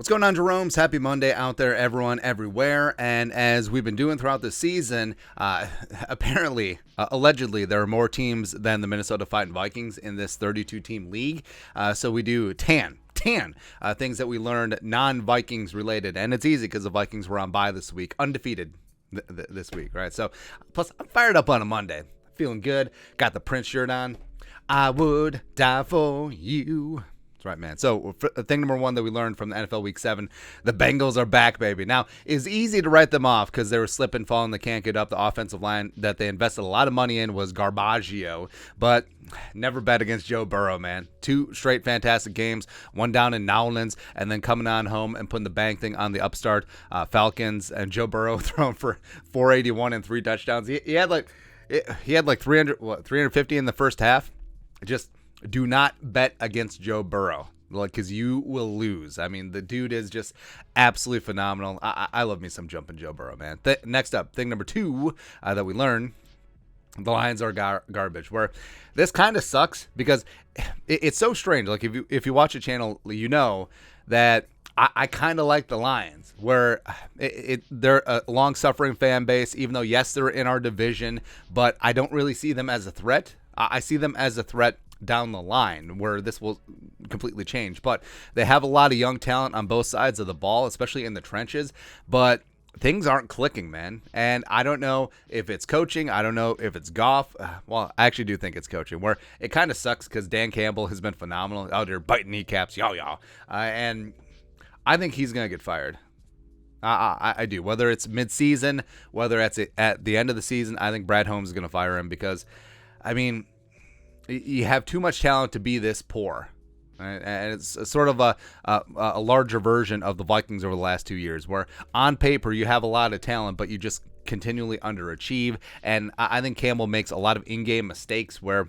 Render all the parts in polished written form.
What's going on, Jerome's? Happy Monday out there, everyone, everywhere. And as we've been doing throughout the season, apparently, allegedly, there are more teams than the Minnesota Fighting Vikings in this 32-team league. So we do things that we learned non-Vikings related. And it's easy because the Vikings were on bye this week, undefeated this week, right? So, plus, I'm fired up on a Monday. Feeling good. Got the Prince shirt on. I would die for you. Right, man. So thing number one that we learned from the NFL Week 7, the Bengals are back, baby. Now, it's easy to write them off because they were slipping, falling, they can't get up. The offensive line that they invested a lot of money in was Garbaggio, but never bet against Joe Burrow, man. 2 straight fantastic games, one down in Nowlands, and then coming on home and putting the bang thing on the upstart Falcons, and Joe Burrow throwing for 481 and 3 touchdowns. He had like 350 in the first half. Just do not bet against Joe Burrow, because you will lose. I mean, the dude is just absolutely phenomenal. I love me some jumping Joe Burrow, man. Next up, thing number 2 that we learned, the Lions are garbage. Where this kind of sucks because it's so strange. Like if you watch a channel, you know that I kind of like the Lions, where they're a long-suffering fan base, even though, yes, they're in our division, but I don't really see them as a threat. I see them as a threat down the line where this will completely change. But they have a lot of young talent on both sides of the ball, especially in the trenches. But things aren't clicking, man. And I don't know if it's coaching. I don't know if it's Goff. Well, I actually do think it's coaching, where it kind of sucks because Dan Campbell has been phenomenal out there biting kneecaps, and I think he's going to get fired. I do. Whether it's mid-season, whether it's at the end of the season, I think Brad Holmes is going to fire him because, I mean, you have too much talent to be this poor. Right? And it's sort of a larger version of the Vikings over the last 2 years, where on paper you have a lot of talent, but you just continually underachieve. And I think Campbell makes a lot of in-game mistakes where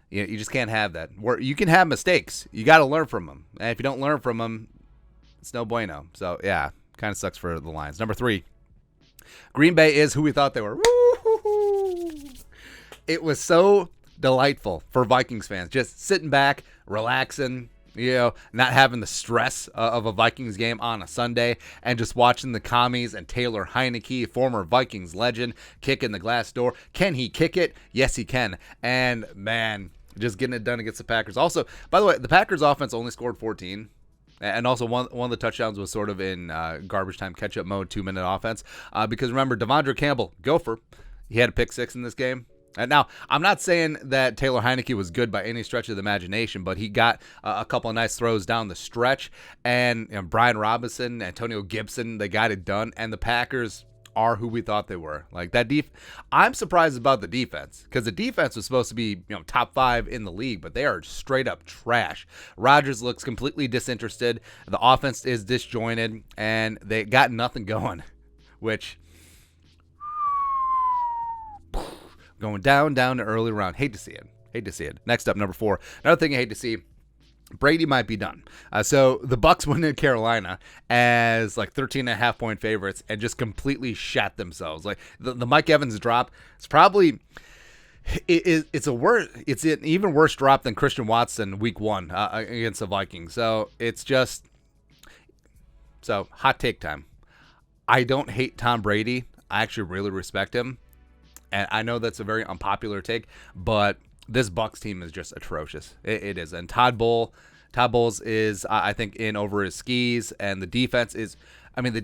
you just can't have that. Where you can have mistakes, you got to learn from them. And if you don't learn from them, it's no bueno. So, yeah, kind of sucks for the Lions. Number 3, Green Bay is who we thought they were. Woo-hoo-hoo. It was so delightful for Vikings fans, just sitting back, relaxing, not having the stress of a Vikings game on a Sunday, and just watching the commies and Taylor Heineke, former Vikings legend, kicking the glass door. Can he kick it? Yes, he can. And man, just getting it done against the Packers. Also, by the way, the Packers offense only scored 14. And also one of the touchdowns was sort of in garbage time catch-up mode, 2-minute offense. Because remember, Devondre Campbell, gopher, he had a pick 6 in this game. And now, I'm not saying that Taylor Heineke was good by any stretch of the imagination, but he got a couple of nice throws down the stretch. And Brian Robinson, Antonio Gibson, they got it done. And the Packers are who we thought they were. Like that I'm surprised about the defense, because the defense was supposed to be top 5 in the league, but they are straight up trash. Rodgers looks completely disinterested. The offense is disjointed, and they got nothing going, which going down to early round. Hate to see it. Next up, number 4. Another thing I hate to see, Brady might be done. So the Bucs went in Carolina as like 13.5-point favorites and just completely shat themselves. Like the Mike Evans drop, it's probably it's an even worse drop than Christian Watson week 1 against the Vikings. So it's just hot take time. I don't hate Tom Brady. I actually really respect him. And I know that's a very unpopular take, but this Bucs team is just atrocious. It is. And Todd Bowles is, I think, in over his skis. And the defense is, the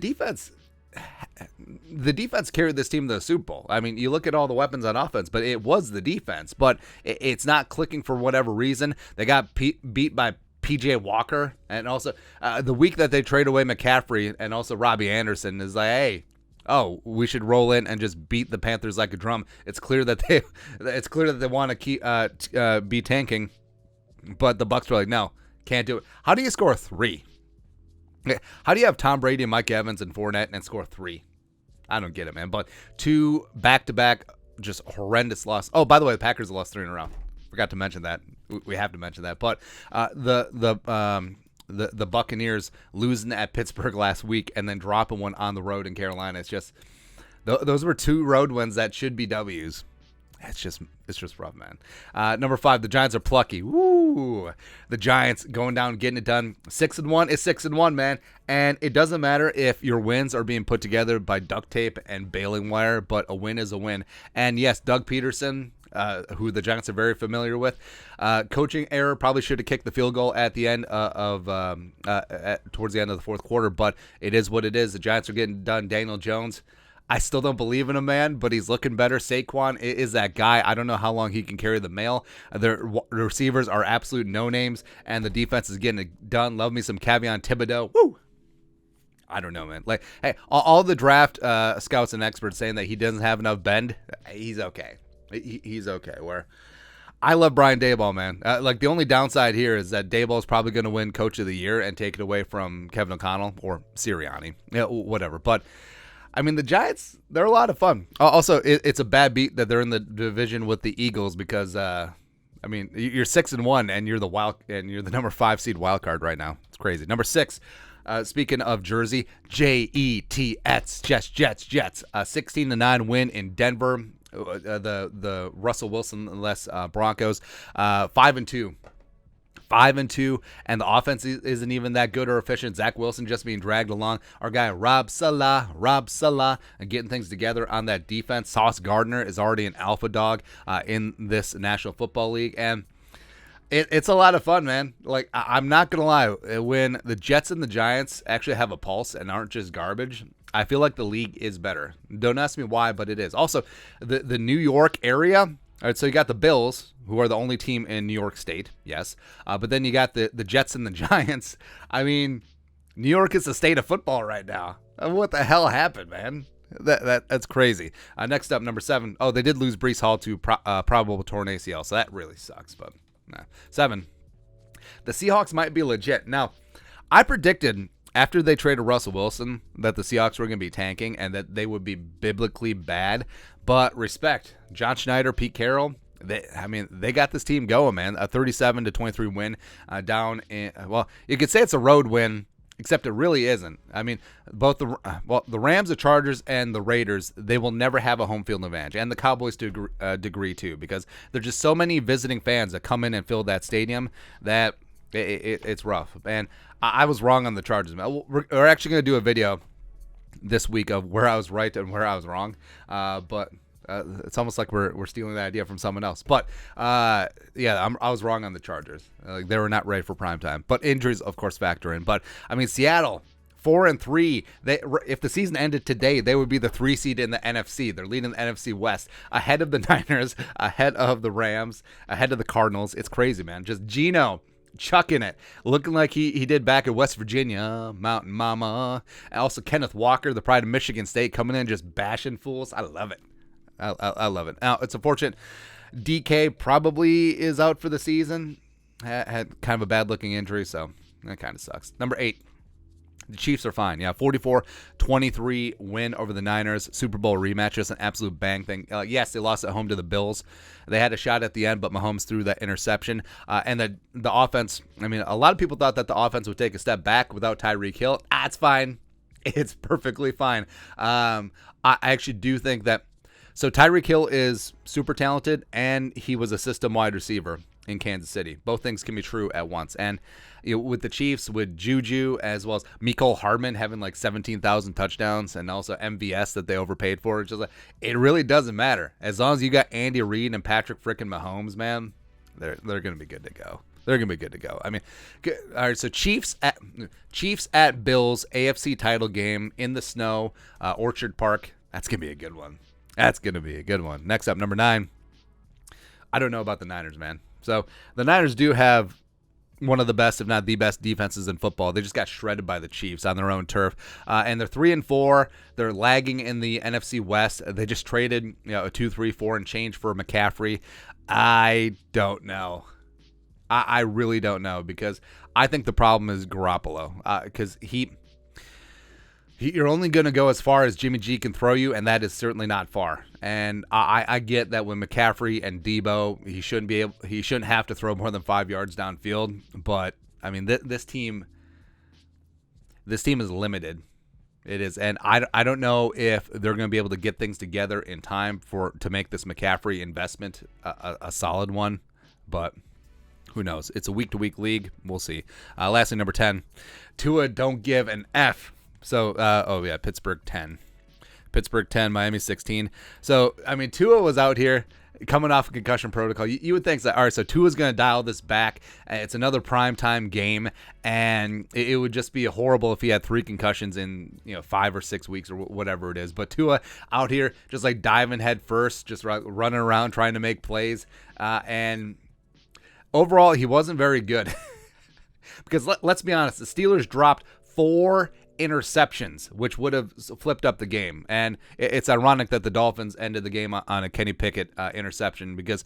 defense carried this team to the Super Bowl. I mean, you look at all the weapons on offense, but it was the defense. But it's not clicking for whatever reason. They got beat by P.J. Walker. And also, the week that they trade away McCaffrey and also Robbie Anderson is like, hey, we should roll in and just beat the Panthers like a drum. It's clear that they want to keep be tanking, but the Bucs were like, no, can't do it. How do you score 3? How do you have Tom Brady and Mike Evans and Fournette and score 3? I don't get it, man. But 2 back-to-back just horrendous loss. Oh, by the way, the Packers lost 3 in a row. Forgot to mention that. We have to mention that. But the Buccaneers losing at Pittsburgh last week and then dropping one on the road in Carolina. It's just those were 2 road wins that should be W's. It's just rough, man. Number 5, the Giants are plucky. Woo! The Giants going down, getting it done. 6-1 is 6-1, man. And it doesn't matter if your wins are being put together by duct tape and baling wire, but a win is a win. And yes, Doug Peterson, who the Giants are very familiar with, coaching error, probably should have kicked the field goal at the end towards the end of the fourth quarter, but it is what it is. The Giants are getting done. Daniel Jones, I still don't believe in him, man, but he's looking better. Saquon is that guy. I don't know how long he can carry the mail. The receivers are absolute no-names, and the defense is getting it done. Love me some Kayvon Thibodeau. Woo! I don't know, man. Like, hey, all the draft scouts and experts saying that he doesn't have enough bend, he's okay. He's okay. Where I love Brian Daboll, man. Like, the only downside here is that Daboll is probably going to win Coach of the Year and take it away from Kevin O'Connell or Sirianni. Yeah, whatever. But I mean, the Giants, they're a lot of fun. Also, it's a bad beat that they're in the division with the Eagles because, I mean, you're 6-1 and you're the number 5 seed wild card right now. It's crazy. Number 6, speaking of Jersey, Jets, Jets. 16-9 win in Denver. The Russell Wilson-less Broncos. 5-2. 5-2, and the offense isn't even that good or efficient. Zach Wilson just being dragged along. Our guy Rob Salah, and getting things together on that defense. Sauce Gardner is already an alpha dog in this National Football League, and it's a lot of fun, man. Like, I'm not gonna lie, when the Jets and the Giants actually have a pulse and aren't just garbage, I feel like the league is better. Don't ask me why, but it is. Also, the New York area. All right, so you got the Bills, who are the only team in New York State, yes. But then you got the Jets and the Giants. I mean, New York is the state of football right now. What the hell happened, man? That's crazy. Next up, number 7. Oh, they did lose Breece Hall to probable torn ACL, so that really sucks. But 7. The Seahawks might be legit. Now, I predicted after they traded Russell Wilson that the Seahawks were going to be tanking and that they would be biblically bad. But respect, John Schneider, Pete Carroll, they got this team going, man. A 37-23 win down in, well, you could say it's a road win, except it really isn't. I mean, both the Rams, the Chargers, and the Raiders, they will never have a home field advantage, and the Cowboys to a degree too, because there's just so many visiting fans that come in and fill that stadium that it's rough. And I was wrong on the Chargers, man. We're actually going to do a video this week of where I was right and where I was wrong, but it's almost like we're stealing that idea from someone else. But I was wrong on the Chargers. They were not ready for prime time, but injuries of course factor in. But I mean, Seattle 4-3. If the season ended today, they would be the 3 seed in the NFC. They're leading the NFC West, ahead of the Niners, ahead of the Rams, ahead of the Cardinals. It's crazy, man. Just Geno chucking it, looking like he did back in West Virginia, Mountain Mama. And also Kenneth Walker, the pride of Michigan State, coming in just bashing fools. I love it. I love it. Now, it's unfortunate DK probably is out for the season. Had kind of a bad-looking injury, so that kind of sucks. Number 8. The Chiefs are fine. Yeah, 44-23 win over the Niners. Super Bowl rematch, just an absolute bang thing. Yes, they lost at home to the Bills. They had a shot at the end, but Mahomes threw that interception. And the offense, I mean, a lot of people thought that the offense would take a step back without Tyreek Hill. It's fine. It's perfectly fine. I actually do think that. So Tyreek Hill is super talented, and he was a system wide receiver in Kansas City. Both things can be true at once. And with the Chiefs, with Juju, as well as Mecole Hardman having like 17,000 touchdowns, and also MVS that they overpaid for, it's just like, it really doesn't matter. As long as you got Andy Reid and Patrick frickin' Mahomes, man, they're going to be good to go. They're going to be good to go. I mean, good. All right, so Chiefs at Bills, AFC title game in the snow, Orchard Park. That's going to be a good one. Next up, number 9. I don't know about the Niners, man. So the Niners do have one of the best, if not the best, defenses in football. They just got shredded by the Chiefs on their own turf, and they're 3-4. They're lagging in the NFC West. They just traded, a 2-3-4 and change for McCaffrey. I don't know. I really don't know, because I think the problem is Garoppolo, because you're only going to go as far as Jimmy G can throw you, and that is certainly not far. And I get that when McCaffrey and Debo, he shouldn't have to throw more than 5 yards downfield. But I mean, this team is limited. It is, and I don't know if they're going to be able to get things together in time to make this McCaffrey investment a solid one, but who knows? It's a week-to-week league. We'll see. Lastly, number 10, Tua don't give an F. So, Pittsburgh 10. Pittsburgh 10, Miami 16. So, I mean, Tua was out here coming off a concussion protocol. You would think that, all right, so Tua's going to dial this back. It's another primetime game, and it would just be horrible if he had 3 concussions in 5 or 6 weeks or whatever it is. But Tua out here just like diving head first, just running around trying to make plays. And overall, he wasn't very good. Because let's be honest, the Steelers dropped 4 interceptions, which would have flipped up the game. And it's ironic that the Dolphins ended the game on a Kenny Pickett interception, because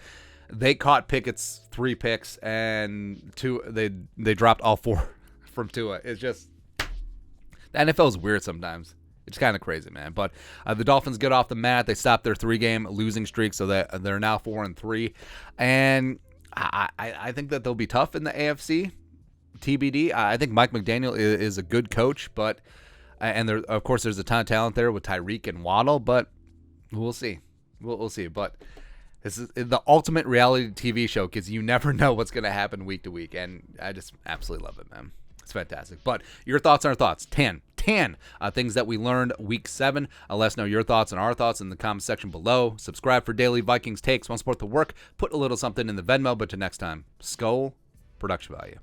they caught Pickett's 3 picks and they dropped all 4 from Tua. It's just, the NFL is weird sometimes. It's kind of crazy, man. But the Dolphins get off the mat. They stopped their 3-game losing streak, so that they're now 4-3. And I think that they'll be tough in the AFC. TBD. I think Mike McDaniel is a good coach, but there, of course, there's a ton of talent there with Tyreek and Waddle, but we'll see. We'll see. But this is the ultimate reality TV show, because you never know what's going to happen week to week, and I just absolutely love it, man. It's fantastic. But your thoughts on our thoughts. 10 things that we learned week 7. Let us know your thoughts and our thoughts in the comment section below. Subscribe for daily Vikings takes. Want to support the work? Put a little something in the Venmo. But till next time, Skull Production Value.